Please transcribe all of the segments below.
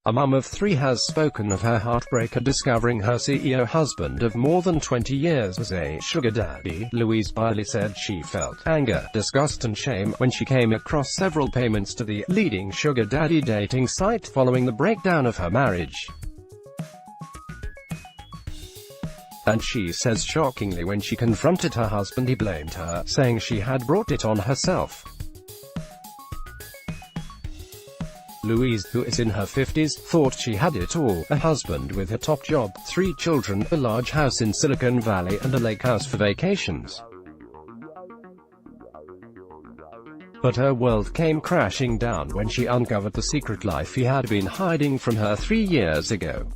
A mum of 3 has spoken of her heartbreak at discovering her CEO husband of more than 20 years was a sugar daddy. Louise Biley said she felt anger, disgust and shame when she came across several payments to the leading sugar daddy dating site following the breakdown of her marriage. And she says shockingly when she confronted her husband he blamed her, saying she had brought it on herself. Louise, who is in her 50s, thought she had it all: a husband with a top job, 3 children, a large house in Silicon Valley and a lake house for vacations. But her world came crashing down when she uncovered the secret life he had been hiding from her 3 years ago.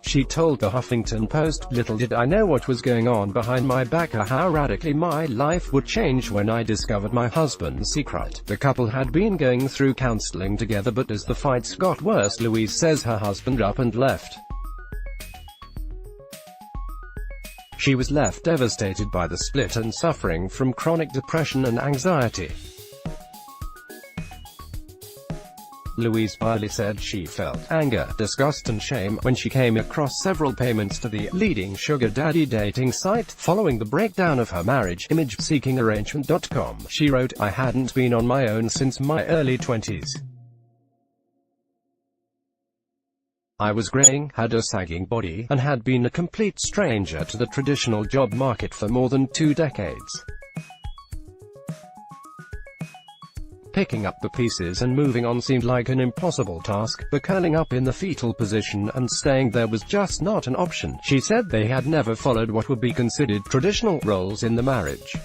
She told the Huffington Post, "Little did I know what was going on behind my back or how radically my life would change when I discovered my husband's secret." The couple had been going through counseling together, but as the fights got worse, Louise says her husband up and left. She was left devastated by the split and suffering from chronic depression and anxiety. Louise Biley said she felt anger, disgust and shame when she came across several payments to the leading sugar daddy dating site following the breakdown of her marriage. Image: seekingarrangement.com. She wrote, "I hadn't been on my own since my early 20s. I was graying, had a sagging body, and had been a complete stranger to the traditional job market for more than 2 decades. Picking up the pieces and moving on seemed like an impossible task, but curling up in the fetal position and staying there was just not an option." She said they had never followed what would be considered traditional roles in the marriage,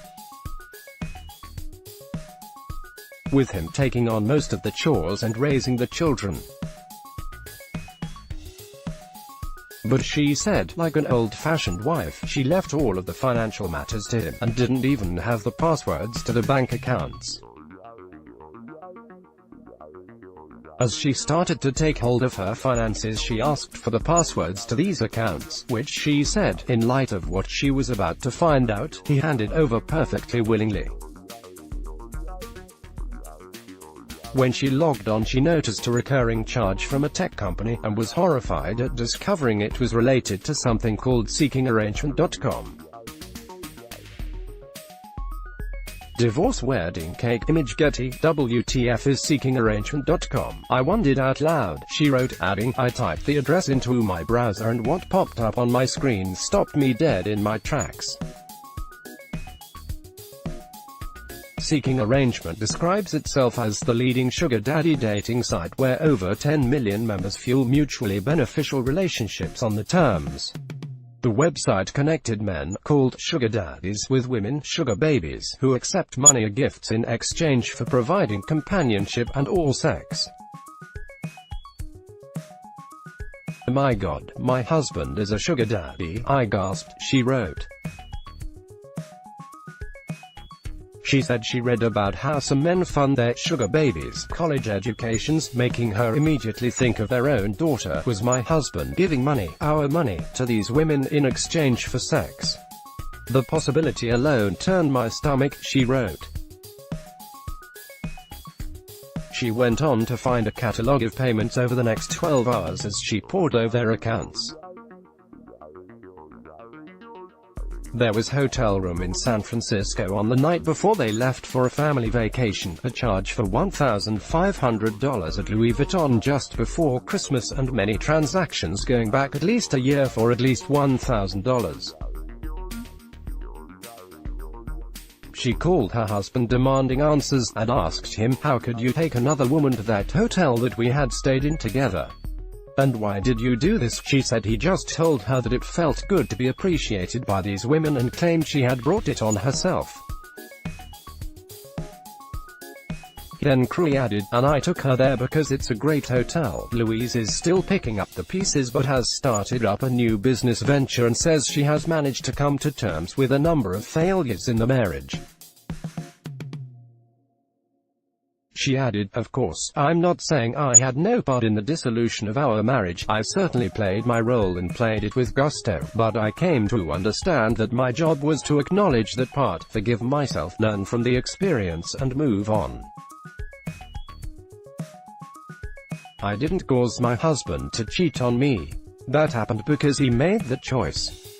with him taking on most of the chores and raising the children. But she said, like an old-fashioned wife, she left all of the financial matters to him, and didn't even have the passwords to the bank accounts. As she started to take hold of her finances, she asked for the passwords to these accounts, which she said, in light of what she was about to find out, he handed over perfectly willingly. When she logged on, she noticed a recurring charge from a tech company, and was horrified at discovering it was related to something called seekingarrangement.com. Divorce wedding cake. Image: Getty. WTF is seekingarrangement.com? I wondered out loud, she wrote, adding, "I typed the address into my browser and what popped up on my screen stopped me dead in my tracks." Seeking Arrangement describes itself as the leading sugar daddy dating site where over 10 million members fuel mutually beneficial relationships on the terms. The website connected men, called sugar daddies, with women, sugar babies, who accept money or gifts in exchange for providing companionship and/or sex. "My God, my husband is a sugar daddy," I gasped, she wrote. She said she read about how some men fund their sugar babies' college educations, making her immediately think of their own daughter. "Was my husband giving money, our money, to these women in exchange for sex? The possibility alone turned my stomach," she wrote. She went on to find a catalog of payments over the next 12 hours as she pored over their accounts. There was hotel room in San Francisco on the night before they left for a family vacation, a charge for $1,500 at Louis Vuitton just before Christmas, and many transactions going back at least a year for at least $1,000. She called her husband demanding answers, and asked him, "How could you take another woman to that hotel that we had stayed in together? And why did you do this?" She said he just told her that it felt good to be appreciated by these women, and claimed she had brought it on herself. He then cruelly added, "And I took her there because it's a great hotel." Louise is still picking up the pieces but has started up a new business venture and says she has managed to come to terms with a number of failures in the marriage. She added, "Of course, I'm not saying I had no part in the dissolution of our marriage. I certainly played my role and played it with gusto, but I came to understand that my job was to acknowledge that part, forgive myself, learn from the experience and move on." I didn't cause my husband to cheat on me. That happened because he made the choice.